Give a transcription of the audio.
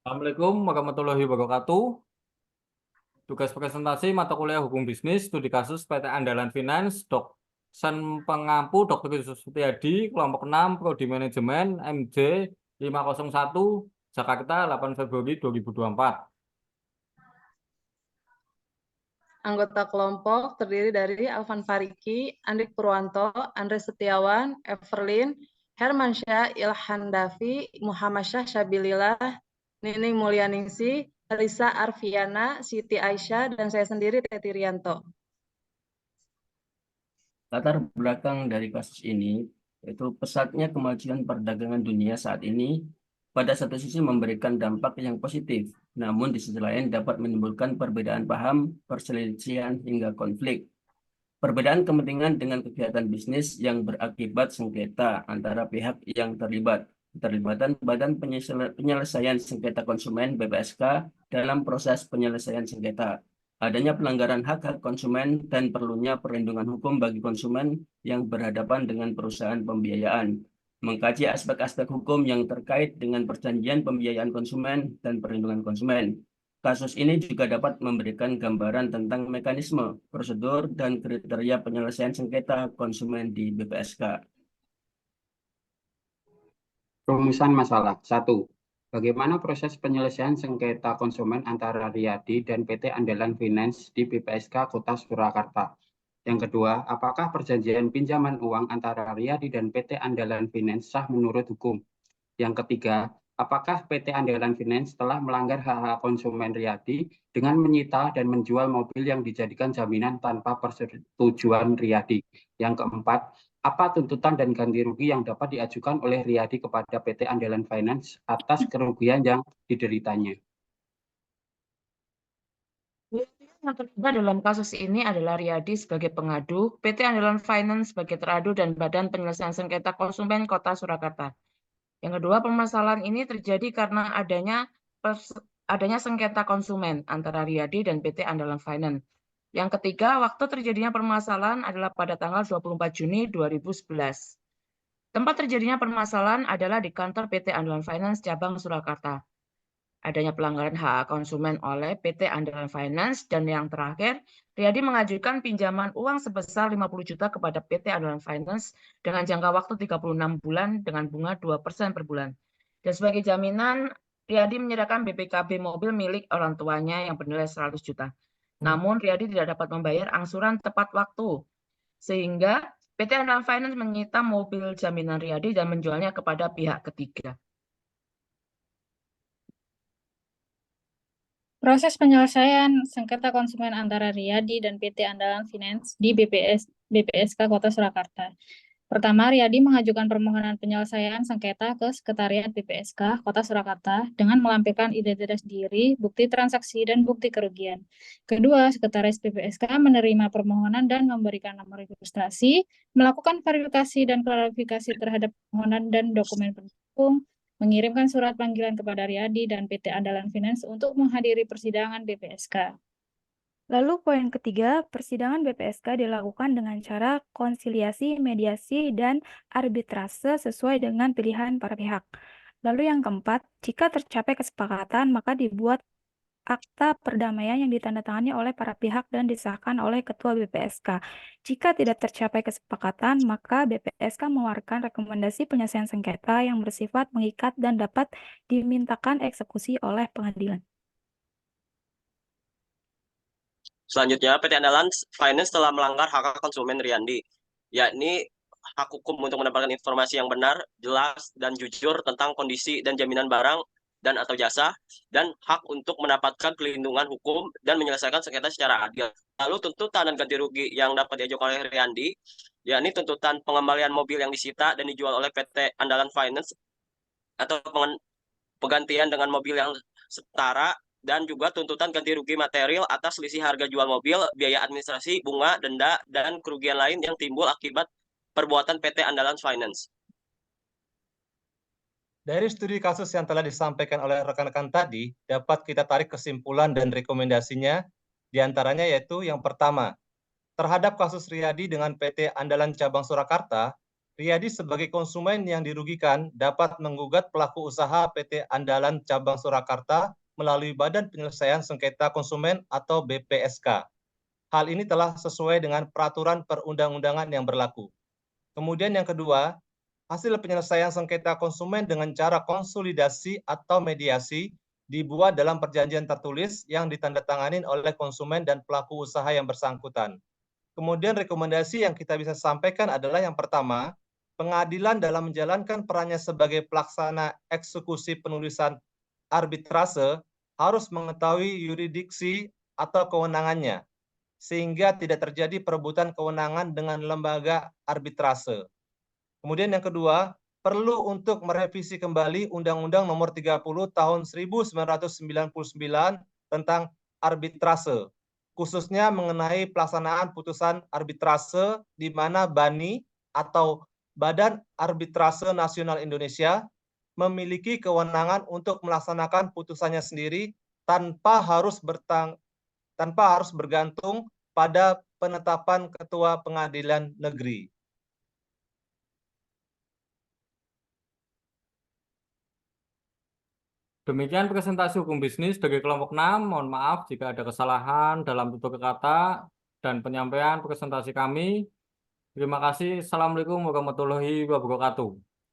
Assalamualaikum warahmatullahi wabarakatuh. Tugas presentasi mata kuliah Hukum Bisnis, studi kasus PT Andalan Finance, dosen pengampu Dr. Yusuf Setiadi, kelompok 6, Prodi Manajemen, MJ 501, Jakarta, 8 Februari 2024. Anggota kelompok terdiri dari Alvan Fariki, Andrik Purwanto, Andre Setiawan, Everlin, Hermansyah, Ilhan Davi, Muhammad Syah Syabilillah, Nining Mulyaningsih, Elisa Arfiana, Siti Aisyah, dan saya sendiri Teti Rianto. Latar belakang dari kasus ini yaitu pesatnya kemajuan perdagangan dunia saat ini pada satu sisi memberikan dampak yang positif, namun di sisi lain dapat menimbulkan perbedaan paham, perselisihan hingga konflik. Perbedaan kepentingan dengan kegiatan bisnis yang berakibat sengketa antara pihak yang terlibat. Keterlibatan Badan Penyelesaian Sengketa Konsumen (BPSK) dalam proses penyelesaian sengketa. Adanya pelanggaran hak-hak konsumen dan perlunya perlindungan hukum bagi konsumen yang berhadapan dengan perusahaan pembiayaan. Mengkaji aspek-aspek hukum yang terkait dengan perjanjian pembiayaan konsumen dan perlindungan konsumen. Kasus ini juga dapat memberikan gambaran tentang mekanisme, prosedur, dan kriteria penyelesaian sengketa konsumen di BPSK. Rumusan masalah. 1. Bagaimana proses penyelesaian sengketa konsumen antara Riyadi dan PT Andalan Finance di BPSK Kota Surakarta? Yang kedua, apakah perjanjian pinjaman uang antara Riyadi dan PT Andalan Finance sah menurut hukum? Yang ketiga, apakah PT Andalan Finance telah melanggar hak-hak konsumen Riyadi dengan menyita dan menjual mobil yang dijadikan jaminan tanpa persetujuan Riyadi? Yang keempat, apa tuntutan dan ganti rugi yang dapat diajukan oleh Riyadi kepada PT Andalan Finance atas kerugian yang dideritanya? Yang terlibat dalam kasus ini adalah Riyadi sebagai pengadu, PT Andalan Finance sebagai teradu, dan Badan Penyelesaian Sengketa Konsumen Kota Surakarta. Yang kedua, permasalahan ini terjadi karena adanya sengketa konsumen antara Riyadi dan PT Andalan Finance. Yang ketiga, waktu terjadinya permasalahan adalah pada tanggal 24 Juni 2011. Tempat terjadinya permasalahan adalah di kantor PT Andalan Finance cabang Surakarta. Adanya pelanggaran hak konsumen oleh PT Andalan Finance, dan yang terakhir, Riyadi mengajukan pinjaman uang sebesar 50 juta kepada PT Andalan Finance dengan jangka waktu 36 bulan dengan bunga 2% per bulan. Dan sebagai jaminan, Riyadi menyerahkan BPKB mobil milik orang tuanya yang bernilai 100 juta. Namun Riyadi tidak dapat membayar angsuran tepat waktu, sehingga PT Andalan Finance menyita mobil jaminan Riyadi dan menjualnya kepada pihak ketiga. Proses penyelesaian sengketa konsumen antara Riyadi dan PT Andalan Finance di BPSK Kota Surakarta. Pertama, Riyadi mengajukan permohonan penyelesaian sengketa ke Sekretariat BPSK Kota Surakarta dengan melampirkan identitas diri, bukti transaksi, dan bukti kerugian. Kedua, Sekretaris BPSK menerima permohonan dan memberikan nomor registrasi, melakukan verifikasi dan klarifikasi terhadap permohonan dan dokumen pendukung, mengirimkan surat panggilan kepada Riyadi dan PT Andalan Finance untuk menghadiri persidangan BPSK. Lalu poin ketiga, persidangan BPSK dilakukan dengan cara konsiliasi, mediasi, dan arbitrase sesuai dengan pilihan para pihak. Lalu yang keempat, jika tercapai kesepakatan, maka dibuat akta perdamaian yang ditandatangani oleh para pihak dan disahkan oleh Ketua BPSK. Jika tidak tercapai kesepakatan, maka BPSK mengeluarkan rekomendasi penyelesaian sengketa yang bersifat mengikat dan dapat dimintakan eksekusi oleh pengadilan. Selanjutnya, PT Andalan Finance telah melanggar hak konsumen Riyadi, yakni hak hukum untuk mendapatkan informasi yang benar, jelas, dan jujur tentang kondisi dan jaminan barang dan atau jasa, dan hak untuk mendapatkan pelindungan hukum dan menyelesaikan sengketa secara adil. Lalu tuntutan dan ganti rugi yang dapat diajukan oleh Riyadi, yakni tuntutan pengembalian mobil yang disita dan dijual oleh PT Andalan Finance atau penggantian dengan mobil yang setara, dan juga tuntutan ganti rugi material atas selisih harga jual mobil, biaya administrasi, bunga, denda, dan kerugian lain yang timbul akibat perbuatan PT Andalan Finance. Dari studi kasus yang telah disampaikan oleh rekan-rekan tadi, dapat kita tarik kesimpulan dan rekomendasinya, diantaranya yaitu yang pertama, terhadap kasus Riyadi dengan PT Andalan Cabang Surakarta, Riyadi sebagai konsumen yang dirugikan dapat menggugat pelaku usaha PT Andalan Cabang Surakarta melalui Badan Penyelesaian Sengketa Konsumen atau BPSK. Hal ini telah sesuai dengan peraturan perundang-undangan yang berlaku. Kemudian yang kedua, hasil penyelesaian sengketa konsumen dengan cara konsolidasi atau mediasi dibuat dalam perjanjian tertulis yang ditandatangani oleh konsumen dan pelaku usaha yang bersangkutan. Kemudian rekomendasi yang kita bisa sampaikan adalah yang pertama, pengadilan dalam menjalankan perannya sebagai pelaksana eksekusi penulisan arbitrase harus mengetahui yurisdiksi atau kewenangannya, sehingga tidak terjadi perebutan kewenangan dengan lembaga arbitrase. Kemudian yang kedua, perlu untuk merevisi kembali Undang-Undang Nomor 30 Tahun 1999 tentang arbitrase, khususnya mengenai pelaksanaan putusan arbitrase di mana BANI atau Badan Arbitrase Nasional Indonesia memiliki kewenangan untuk melaksanakan putusannya sendiri tanpa harus bergantung pada penetapan Ketua Pengadilan Negeri. Demikian presentasi hukum bisnis dari kelompok 6. Mohon maaf jika ada kesalahan dalam tutur kata dan penyampaian presentasi kami. Terima kasih. Assalamualaikum warahmatullahi wabarakatuh.